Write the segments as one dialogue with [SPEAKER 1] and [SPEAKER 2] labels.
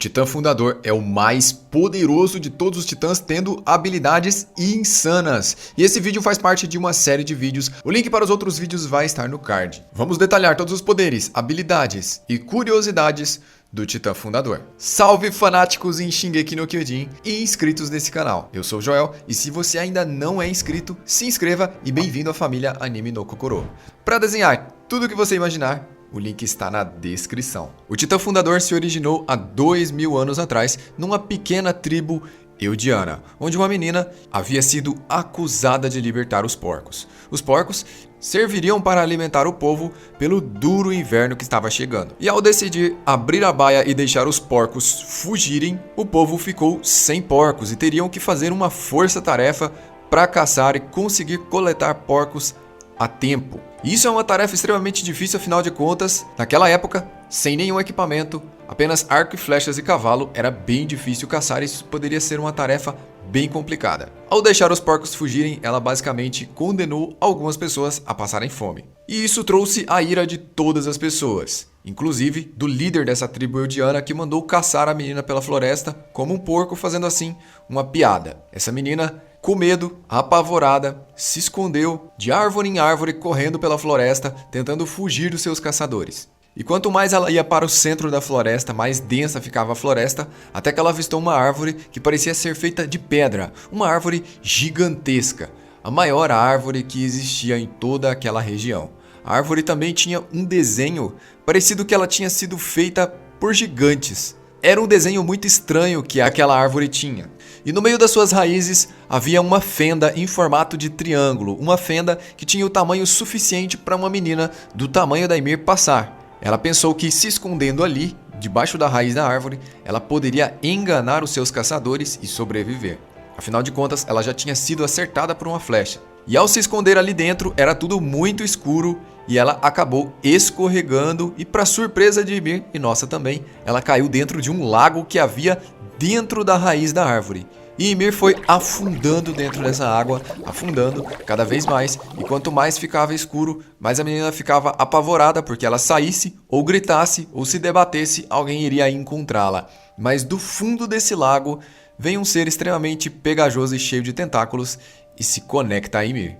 [SPEAKER 1] Titã Fundador é o mais poderoso de todos os titãs, tendo habilidades insanas. E esse vídeo faz parte de uma série de vídeos. O link para os outros vídeos vai estar no card. Vamos detalhar todos os poderes, habilidades e curiosidades do Titã Fundador. Salve fanáticos em Shingeki no Kyojin e inscritos nesse canal. Eu sou o Joel e se você ainda não é inscrito, se inscreva e bem-vindo à família Anime no Kokoro. Para desenhar tudo o que você imaginar, o link está na descrição. O Titã Fundador se originou há 2000 anos atrás numa pequena tribo eudiana, onde uma menina havia sido acusada de libertar os porcos. Os porcos serviriam para alimentar o povo pelo duro inverno que estava chegando. E ao decidir abrir a baia e deixar os porcos fugirem, o povo ficou sem porcos e teriam que fazer uma força-tarefa para caçar e conseguir coletar porcos a tempo. Isso é uma tarefa extremamente difícil, afinal de contas, naquela época, sem nenhum equipamento, apenas arco e flechas e cavalo, era bem difícil caçar e isso poderia ser uma tarefa bem complicada. Ao deixar os porcos fugirem, ela basicamente condenou algumas pessoas a passarem fome. E isso trouxe a ira de todas as pessoas, inclusive do líder dessa tribo eudiana que mandou caçar a menina pela floresta como um porco, fazendo assim uma piada. Essa menina, com medo, apavorada, se escondeu de árvore em árvore, correndo pela floresta, tentando fugir dos seus caçadores. E quanto mais ela ia para o centro da floresta, mais densa ficava a floresta, até que ela avistou uma árvore que parecia ser feita de pedra, uma árvore gigantesca, a maior árvore que existia em toda aquela região. A árvore também tinha um desenho parecido que ela tinha sido feita por gigantes. Era um desenho muito estranho que aquela árvore tinha. E no meio das suas raízes havia uma fenda em formato de triângulo, uma fenda que tinha o tamanho suficiente para uma menina do tamanho da Ymir passar. Ela pensou que se escondendo ali, debaixo da raiz da árvore, ela poderia enganar os seus caçadores e sobreviver. Afinal de contas, ela já tinha sido acertada por uma flecha. E ao se esconder ali dentro, era tudo muito escuro e ela acabou escorregando e, para surpresa de Ymir e nossa também, ela caiu dentro de um lago que havia dentro da raiz da árvore. E Ymir foi afundando dentro dessa água, afundando cada vez mais, e quanto mais ficava escuro, mais a menina ficava apavorada, porque ela saísse, ou gritasse, ou se debatesse, alguém iria encontrá-la. Mas do fundo desse lago vem um ser extremamente pegajoso e cheio de tentáculos e se conecta a Ymir.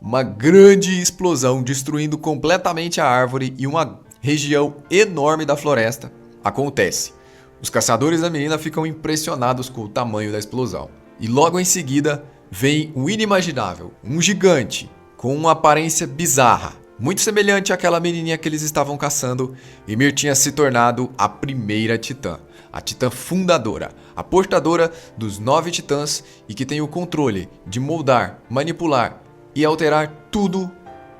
[SPEAKER 1] Uma grande explosão destruindo completamente a árvore e uma região enorme da floresta acontece. Os caçadores da menina ficam impressionados com o tamanho da explosão. E logo em seguida vem o inimaginável, um gigante com uma aparência bizarra, muito semelhante àquela menininha que eles estavam caçando. Ymir tinha se tornado a primeira titã, a Titã Fundadora, a portadora dos 9 titãs e que tem o controle de moldar, manipular e alterar tudo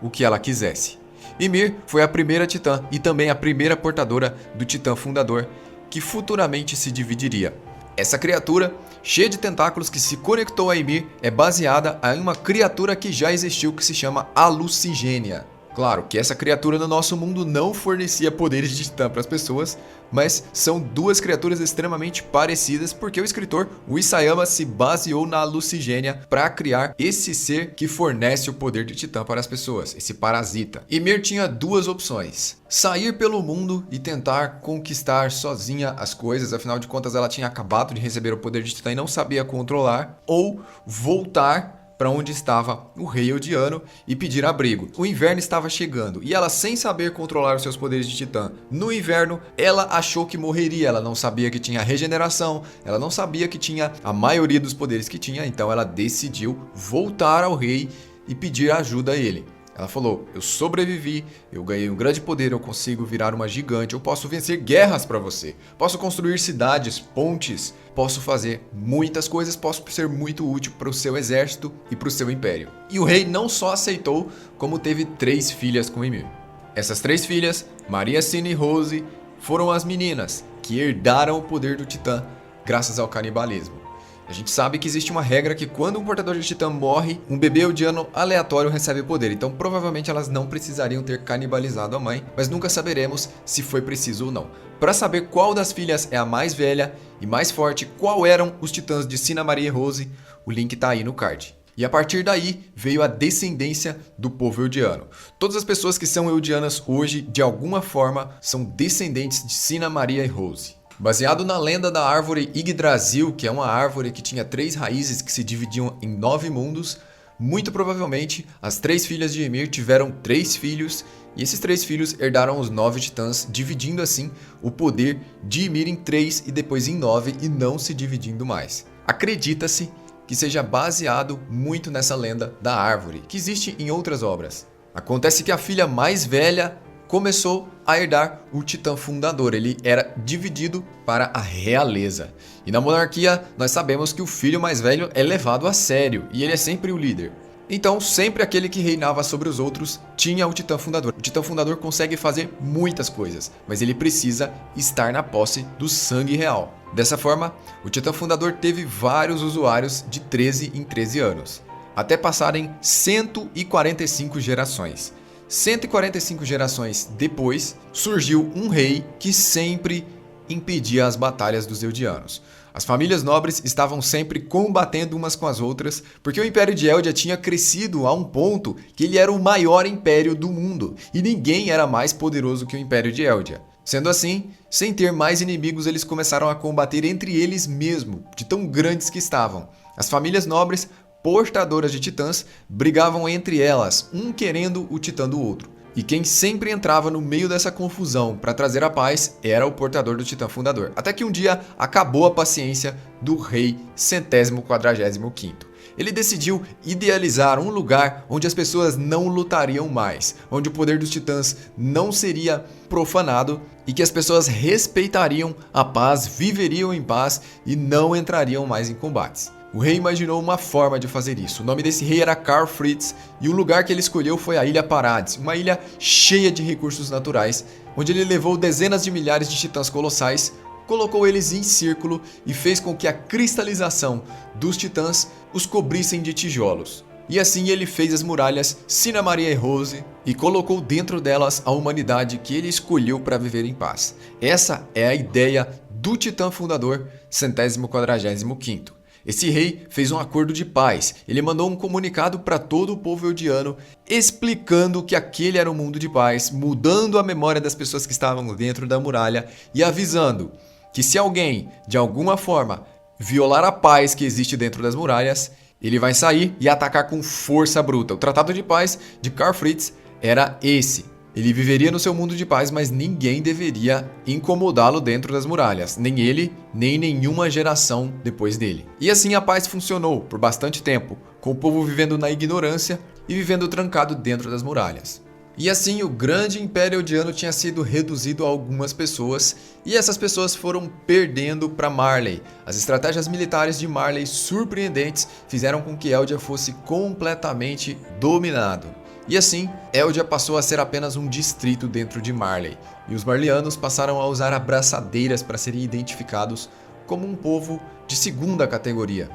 [SPEAKER 1] o que ela quisesse. Ymir foi a primeira titã e também a primeira portadora do Titã Fundador, que futuramente se dividiria. Essa criatura, cheia de tentáculos que se conectou a Ymir, é baseada em uma criatura que já existiu que se chama a Lucigênia. Claro que essa criatura no nosso mundo não fornecia poderes de titã para as pessoas, mas são duas criaturas extremamente parecidas porque o escritor o Isayama se baseou na Lucigênia para criar esse ser que fornece o poder de titã para as pessoas, esse parasita. Ymir tinha duas opções: sair pelo mundo e tentar conquistar sozinha as coisas, afinal de contas ela tinha acabado de receber o poder de titã e não sabia controlar, ou voltar para onde estava o rei eudiano e pedir abrigo. O inverno estava chegando e ela, sem saber controlar os seus poderes de titã no inverno, ela achou que morreria. Ela não sabia que tinha regeneração, ela não sabia que tinha a maioria dos poderes que tinha, então ela decidiu voltar ao rei e pedir ajuda a ele. Ela falou: eu sobrevivi, eu ganhei um grande poder, eu consigo virar uma gigante, eu posso vencer guerras para você, posso construir cidades, pontes, posso fazer muitas coisas, posso ser muito útil para o seu exército e para o seu império. E o rei não só aceitou, como teve 3 filhas com Ymir. Essas 3 filhas, Maria, Sina e Rose, foram as meninas que herdaram o poder do titã graças ao canibalismo. A gente sabe que existe uma regra que quando um portador de titã morre, um bebê eudiano aleatório recebe o poder. Então provavelmente elas não precisariam ter canibalizado a mãe, mas nunca saberemos se foi preciso ou não. Para saber qual das filhas é a mais velha e mais forte, qual eram os titãs de Sina, Maria e Rose, o link tá aí no card. E a partir daí veio a descendência do povo eudiano. Todas as pessoas que são eudianas hoje, de alguma forma, são descendentes de Sina, Maria e Rose. Baseado na lenda da árvore Yggdrasil, que é uma árvore que tinha 3 raízes que se dividiam em 9 mundos, muito provavelmente as 3 filhas de Ymir tiveram 3 filhos, e esses 3 filhos herdaram os 9 titãs, dividindo assim o poder de Ymir em 3 e depois em 9 e não se dividindo mais. Acredita-se que seja baseado muito nessa lenda da árvore, que existe em outras obras. Acontece que a filha mais velha começou a herdar o titã fundador, ele era dividido para a realeza. E na monarquia nós sabemos que o filho mais velho é levado a sério e ele é sempre o líder. Então sempre aquele que reinava sobre os outros tinha o titã fundador. O titã fundador consegue fazer muitas coisas, mas ele precisa estar na posse do sangue real. Dessa forma, o titã fundador teve vários usuários de 13 em 13 anos, até passarem 145 gerações. 145 gerações depois, surgiu um rei que sempre impedia as batalhas dos Eldianos. As famílias nobres estavam sempre combatendo umas com as outras, porque o Império de Eldia tinha crescido a um ponto que ele era o maior império do mundo, e ninguém era mais poderoso que o Império de Eldia. Sendo assim, sem ter mais inimigos, eles começaram a combater entre eles mesmo, de tão grandes que estavam. As famílias nobres portadoras de titãs brigavam entre elas, um querendo o titã do outro. E quem sempre entrava no meio dessa confusão para trazer a paz era o portador do titã fundador. Até que um dia acabou a paciência do rei 145º. Ele decidiu idealizar um lugar onde as pessoas não lutariam mais, onde o poder dos titãs não seria profanado e que as pessoas respeitariam a paz, viveriam em paz e não entrariam mais em combates. O rei imaginou uma forma de fazer isso. O nome desse rei era Karl Fritz e o lugar que ele escolheu foi a Ilha Parades, uma ilha cheia de recursos naturais, onde ele levou dezenas de milhares de titãs colossais, colocou eles em círculo e fez com que a cristalização dos titãs os cobrissem de tijolos. E assim ele fez as muralhas Sina Maria e Rose e colocou dentro delas a humanidade que ele escolheu para viver em paz. Essa é a ideia do titã fundador 145º. Esse rei fez um acordo de paz. Ele mandou um comunicado para todo o povo eldiano explicando que aquele era um mundo de paz, mudando a memória das pessoas que estavam dentro da muralha e avisando que se alguém, de alguma forma, violar a paz que existe dentro das muralhas, ele vai sair e atacar com força bruta. O Tratado de Paz de Karl Fritz era esse. Ele viveria no seu mundo de paz, mas ninguém deveria incomodá-lo dentro das muralhas. Nem ele, nem nenhuma geração depois dele. E assim a paz funcionou por bastante tempo, com o povo vivendo na ignorância e vivendo trancado dentro das muralhas. E assim o grande Império Eldiano tinha sido reduzido a algumas pessoas, e essas pessoas foram perdendo para Marley. As estratégias militares de Marley surpreendentes fizeram com que Eldia fosse completamente dominado. E assim, Eldia passou a ser apenas um distrito dentro de Marley, e os marleyanos passaram a usar abraçadeiras para serem identificados como um povo de segunda categoria.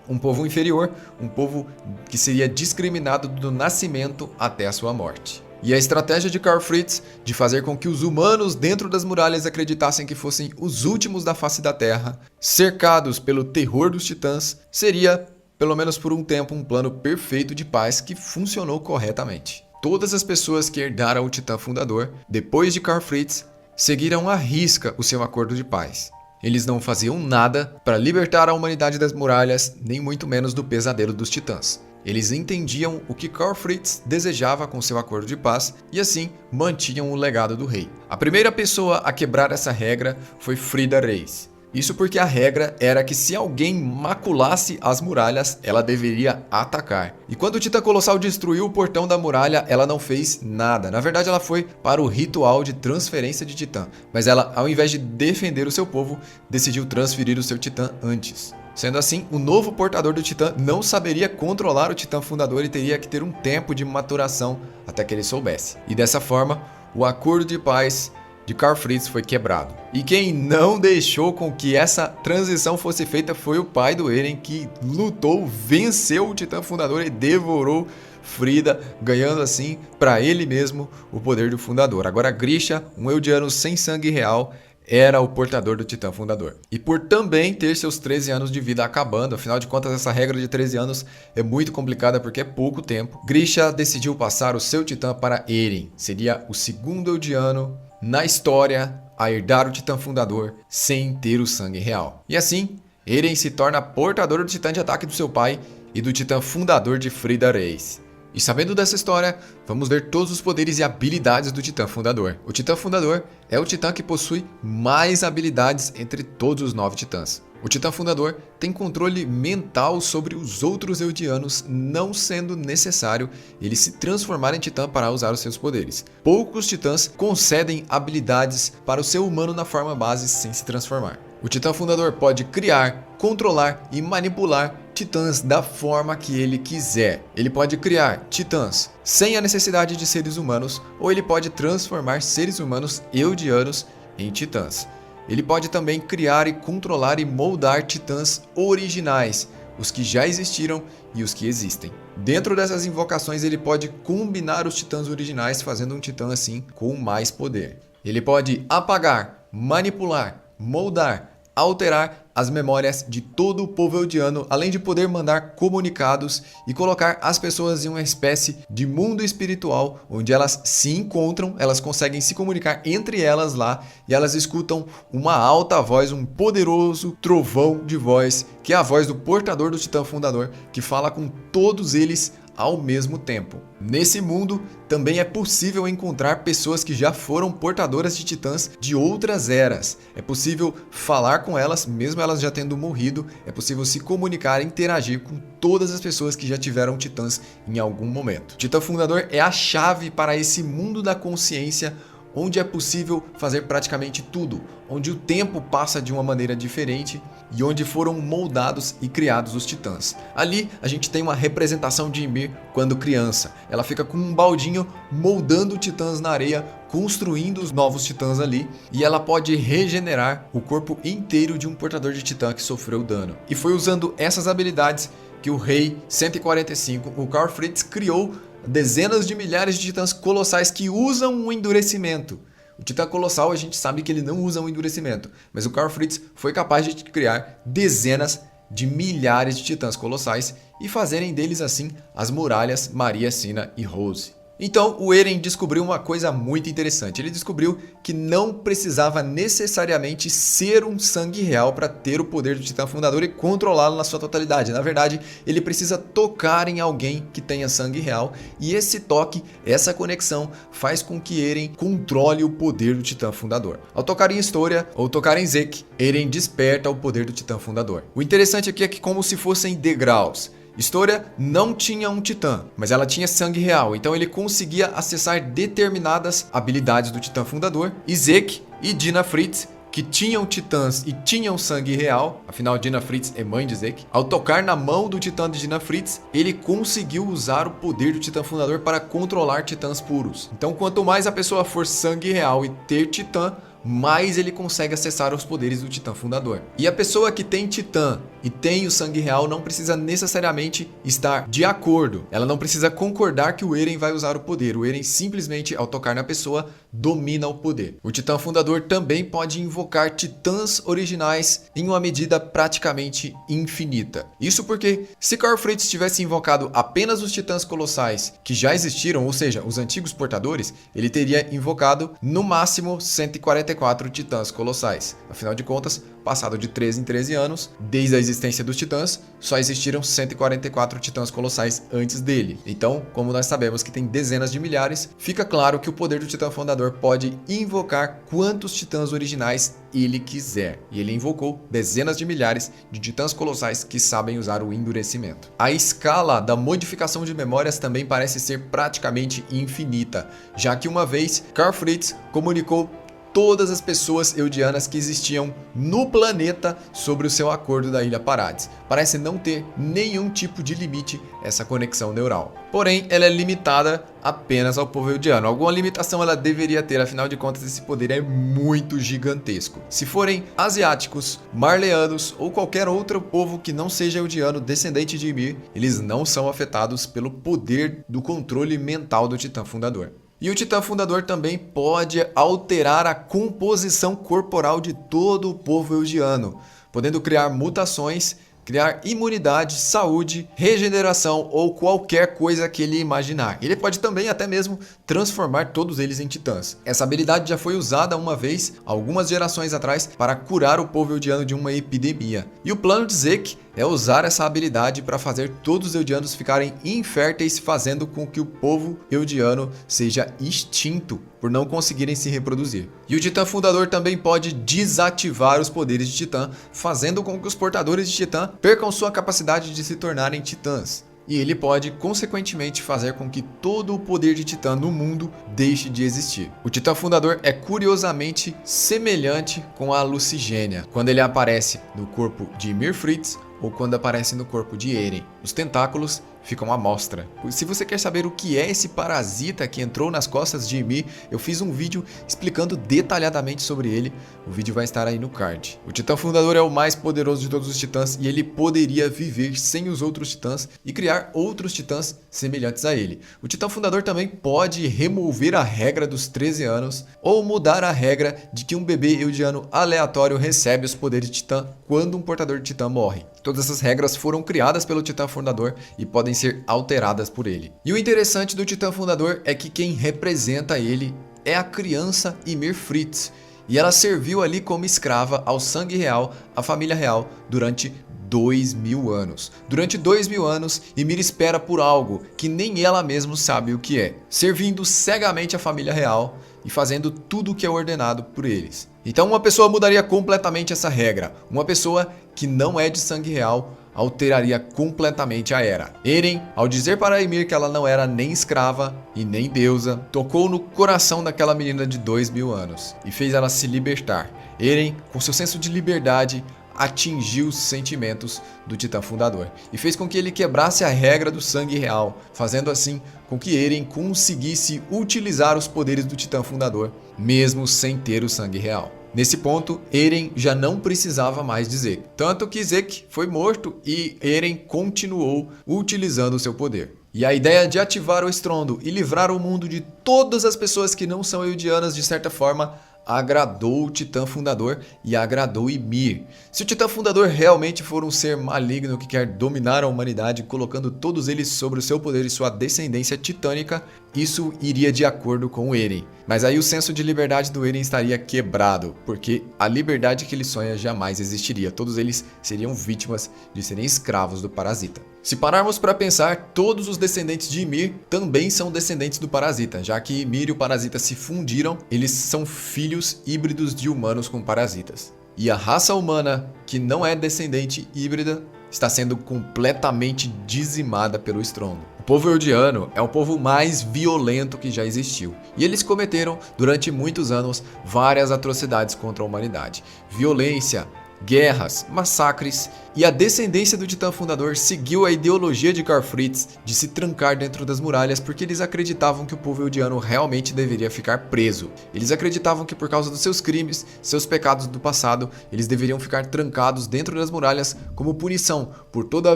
[SPEAKER 1] Um povo inferior, um povo que seria discriminado do nascimento até a sua morte. E a estratégia de Karl Fritz de fazer com que os humanos dentro das muralhas acreditassem que fossem os últimos da face da Terra, cercados pelo terror dos titãs, seria, pelo menos por um tempo, um plano perfeito de paz que funcionou corretamente. Todas as pessoas que herdaram o titã fundador, depois de Karl Fritz, seguiram à risca o seu acordo de paz. Eles não faziam nada para libertar a humanidade das muralhas, nem muito menos do pesadelo dos titãs. Eles entendiam o que Karl Fritz desejava com seu acordo de paz e assim mantinham o legado do rei. A primeira pessoa a quebrar essa regra foi Frida Reis. Isso porque a regra era que se alguém maculasse as muralhas, ela deveria atacar. E quando o Titã Colossal destruiu o portão da muralha, ela não fez nada. Na verdade, ela foi para o ritual de transferência de Titã. Mas ela, ao invés de defender o seu povo, decidiu transferir o seu Titã antes. Sendo assim, o novo portador do Titã não saberia controlar o Titã fundador e teria que ter um tempo de maturação até que ele soubesse. E dessa forma, o acordo de paz de Karl Fritz foi quebrado. E quem não deixou com que essa transição fosse feita foi o pai do Eren, que lutou, venceu o Titã Fundador e devorou Frida, ganhando assim para ele mesmo o poder do Fundador. Agora Grisha, um eldiano sem sangue real, era o portador do Titã Fundador. E por também ter seus 13 anos de vida acabando, afinal de contas essa regra de 13 anos é muito complicada porque é pouco tempo, Grisha decidiu passar o seu Titã para Eren. Seria o segundo eldiano na história a herdar o Titã Fundador sem ter o sangue real. E assim, Eren se torna portador do Titã de ataque do seu pai e do Titã Fundador de Frida Reis. E sabendo dessa história, vamos ver todos os poderes e habilidades do Titã Fundador. O Titã Fundador é o Titã que possui mais habilidades entre todos os 9 Titãs. O Titã Fundador tem controle mental sobre os outros Eldianos, não sendo necessário ele se transformar em Titã para usar os seus poderes. Poucos Titãs concedem habilidades para o ser humano na forma base sem se transformar. O Titã Fundador pode criar, controlar e manipular Titãs da forma que ele quiser. Ele pode criar Titãs sem a necessidade de seres humanos, ou ele pode transformar seres humanos Eldianos em Titãs. Ele pode também criar e controlar e moldar Titãs originais, os que já existiram e os que existem. Dentro dessas invocações ele pode combinar os Titãs originais, fazendo um Titã assim com mais poder. Ele pode apagar, manipular, moldar, alterar as memórias de todo o povo eldiano, além de poder mandar comunicados e colocar as pessoas em uma espécie de mundo espiritual, onde elas se encontram, elas conseguem se comunicar entre elas lá e elas escutam uma alta voz, um poderoso trovão de voz, que é a voz do portador do Titã Fundador, que fala com todos eles ao mesmo tempo. Nesse mundo, também é possível encontrar pessoas que já foram portadoras de titãs de outras eras. É possível falar com elas, mesmo elas já tendo morrido. É possível se comunicar e interagir com todas as pessoas que já tiveram titãs em algum momento. O Titã Fundador é a chave para esse mundo da consciência, onde é possível fazer praticamente tudo, onde o tempo passa de uma maneira diferente e onde foram moldados e criados os titãs. Ali a gente tem uma representação de Ymir quando criança. Ela fica com um baldinho moldando titãs na areia, construindo os novos titãs ali, e ela pode regenerar o corpo inteiro de um portador de titã que sofreu dano. E foi usando essas habilidades que o Rei 145, o Karl Fritz, criou dezenas de milhares de titãs colossais que usam um endurecimento. O Titã Colossal a gente sabe que ele não usa um endurecimento, mas o Karl Fritz foi capaz de criar dezenas de milhares de titãs colossais e fazerem deles assim as muralhas Maria, Sina e Rose. Então o Eren descobriu uma coisa muito interessante. Ele descobriu que não precisava necessariamente ser um sangue real para ter o poder do Titã Fundador e controlá-lo na sua totalidade. Na verdade, ele precisa tocar em alguém que tenha sangue real, e esse toque, essa conexão, faz com que Eren controle o poder do Titã Fundador. Ao tocar em Historia ou tocar em Zeke, Eren desperta o poder do Titã Fundador. O interessante aqui é que, como se fossem degraus, Historia não tinha um titã, mas ela tinha sangue real, então ele conseguia acessar determinadas habilidades do Titã Fundador. E Zeke e Dina Fritz, que tinham titãs e tinham sangue real, afinal Dina Fritz é mãe de Zeke, ao tocar na mão do titã de Dina Fritz, ele conseguiu usar o poder do Titã Fundador para controlar titãs puros. Então quanto mais a pessoa for sangue real e ter titã, mais ele consegue acessar os poderes do Titã Fundador. E a pessoa que tem Titã e tem o sangue real não precisa necessariamente estar de acordo. Ela não precisa concordar que o Eren vai usar o poder. O Eren simplesmente, ao tocar na pessoa, domina o poder. O Titã Fundador também pode invocar titãs originais em uma medida praticamente infinita. Isso porque, se Karl Fritz tivesse invocado apenas os titãs colossais que já existiram, ou seja, os antigos portadores, ele teria invocado no máximo 144 titãs colossais. Afinal de contas, passado de 13 em 13 anos, desde a existência dos titãs, só existiram 144 titãs colossais antes dele. Então, como nós sabemos que tem dezenas de milhares, fica claro que o poder do Titã Fundador pode invocar quantos titãs originais ele quiser. E ele invocou dezenas de milhares de titãs colossais que sabem usar o endurecimento. A escala da modificação de memórias também parece ser praticamente infinita, já que uma vez Karl Fritz comunicou todas as pessoas eldianas que existiam no planeta sobre o seu acordo da Ilha Parades. Parece não ter nenhum tipo de limite essa conexão neural. Porém, ela é limitada apenas ao povo eldiano. Alguma limitação ela deveria ter, afinal de contas esse poder é muito gigantesco. Se forem asiáticos, marleanos ou qualquer outro povo que não seja eldiano descendente de Ymir, eles não são afetados pelo poder do controle mental do Titã Fundador. E o Titã Fundador também pode alterar a composição corporal de todo o povo eldiano, podendo criar mutações criar imunidade, saúde, regeneração ou qualquer coisa que ele imaginar. Ele pode também até mesmo transformar todos eles em titãs. Essa habilidade já foi usada uma vez, algumas gerações atrás, para curar o povo eldiano de uma epidemia. E o plano de Zeke é usar essa habilidade para fazer todos os eldianos ficarem inférteis, fazendo com que o povo eldiano seja extinto por não conseguirem se reproduzir. E o Titã Fundador também pode desativar os poderes de Titã, fazendo com que os portadores de Titã percam sua capacidade de se tornarem titãs. E ele pode, consequentemente, fazer com que todo o poder de Titã no mundo deixe de existir. O Titã Fundador é curiosamente semelhante com a Lucigênia, quando ele aparece no corpo de Ymir Fritz ou quando aparece no corpo de Eren. Os tentáculos ficam à mostra. Se você quer saber o que é esse parasita que entrou nas costas de Ymir, eu fiz um vídeo explicando detalhadamente sobre ele. O vídeo vai estar aí no card. O Titã Fundador é o mais poderoso de todos os titãs e ele poderia viver sem os outros titãs e criar outros titãs semelhantes a ele. O Titã Fundador também pode remover a regra dos 13 anos ou mudar a regra de que um bebê eldiano aleatório recebe os poderes de titã quando um portador de titã morre. Todas essas regras foram criadas pelo Titã Fundador e podem ser alteradas por ele. E o interessante do Titã Fundador é que quem representa ele é a criança Ymir Fritz. E ela serviu ali como escrava ao sangue real, à família real, durante 2000 anos. Durante 2000 anos, Ymir espera por algo que nem ela mesma sabe o que é, servindo cegamente a família real e fazendo tudo o que é ordenado por eles. Então uma pessoa mudaria completamente essa regra. Uma pessoa que não é de sangue real alteraria completamente a era. Eren, ao dizer para Ymir que ela não era nem escrava e nem deusa, tocou no coração daquela menina de 2000 anos e fez ela se libertar. Eren, com seu senso de liberdade, atingiu os sentimentos do Titã Fundador e fez com que ele quebrasse a regra do sangue real, fazendo assim com que Eren conseguisse utilizar os poderes do Titã Fundador, mesmo sem ter o sangue real. Nesse ponto, Eren já não precisava mais de Zeke, tanto que Zeke foi morto e Eren continuou utilizando o seu poder. E a ideia de ativar o estrondo e livrar o mundo de todas as pessoas que não são eldianas de certa forma agradou o Titã Fundador e agradou Ymir. Se o Titã Fundador realmente for um ser maligno que quer dominar a humanidade, colocando todos eles sobre o seu poder e sua descendência titânica, isso iria de acordo com o Eren. Mas aí o senso de liberdade do Eren estaria quebrado, porque a liberdade que ele sonha jamais existiria. Todos eles seriam vítimas de serem escravos do parasita. Se pararmos para pensar, todos os descendentes de Ymir também são descendentes do parasita, já que Ymir e o parasita se fundiram, eles são filhos híbridos de humanos com parasitas. E a raça humana, que não é descendente híbrida, está sendo completamente dizimada pelo estrondo. O povo eldiano é o povo mais violento que já existiu. E eles cometeram, durante muitos anos, várias atrocidades contra a humanidade. Violência, guerras, massacres, e a descendência do Titã Fundador seguiu a ideologia de Karl Fritz de se trancar dentro das muralhas porque eles acreditavam que o povo eldiano realmente deveria ficar preso. Eles acreditavam que por causa dos seus crimes, seus pecados do passado, eles deveriam ficar trancados dentro das muralhas como punição por toda a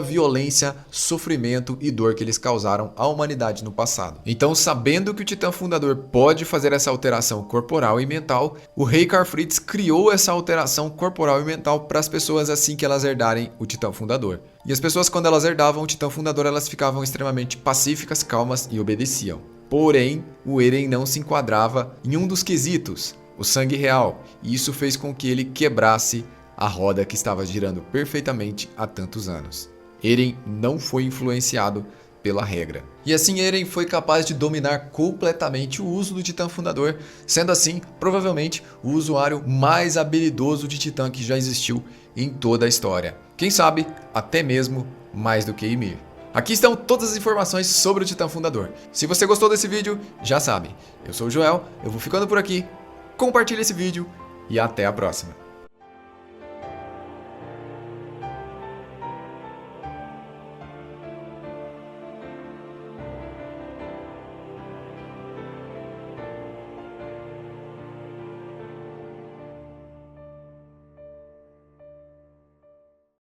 [SPEAKER 1] violência, sofrimento e dor que eles causaram à humanidade no passado. Então, sabendo que o Titã Fundador pode fazer essa alteração corporal e mental, o rei Karl Fritz criou essa alteração corporal e mental para as pessoas assim que elas herdarem o Titã Fundador. E as pessoas, quando elas herdavam o Titã Fundador, elas ficavam extremamente pacíficas, calmas e obedeciam. Porém, o Eren não se enquadrava em um dos quesitos, o sangue real, e isso fez com que ele quebrasse a roda que estava girando perfeitamente há tantos anos. Eren não foi influenciado pela regra. E assim Eren foi capaz de dominar completamente o uso do Titã Fundador, sendo assim, provavelmente, o usuário mais habilidoso de Titã que já existiu em toda a história. Quem sabe, até mesmo mais do que Ymir. Aqui estão todas as informações sobre o Titã Fundador. Se você gostou desse vídeo, já sabe, eu sou o Joel, eu vou ficando por aqui, compartilhe esse vídeo e até a próxima.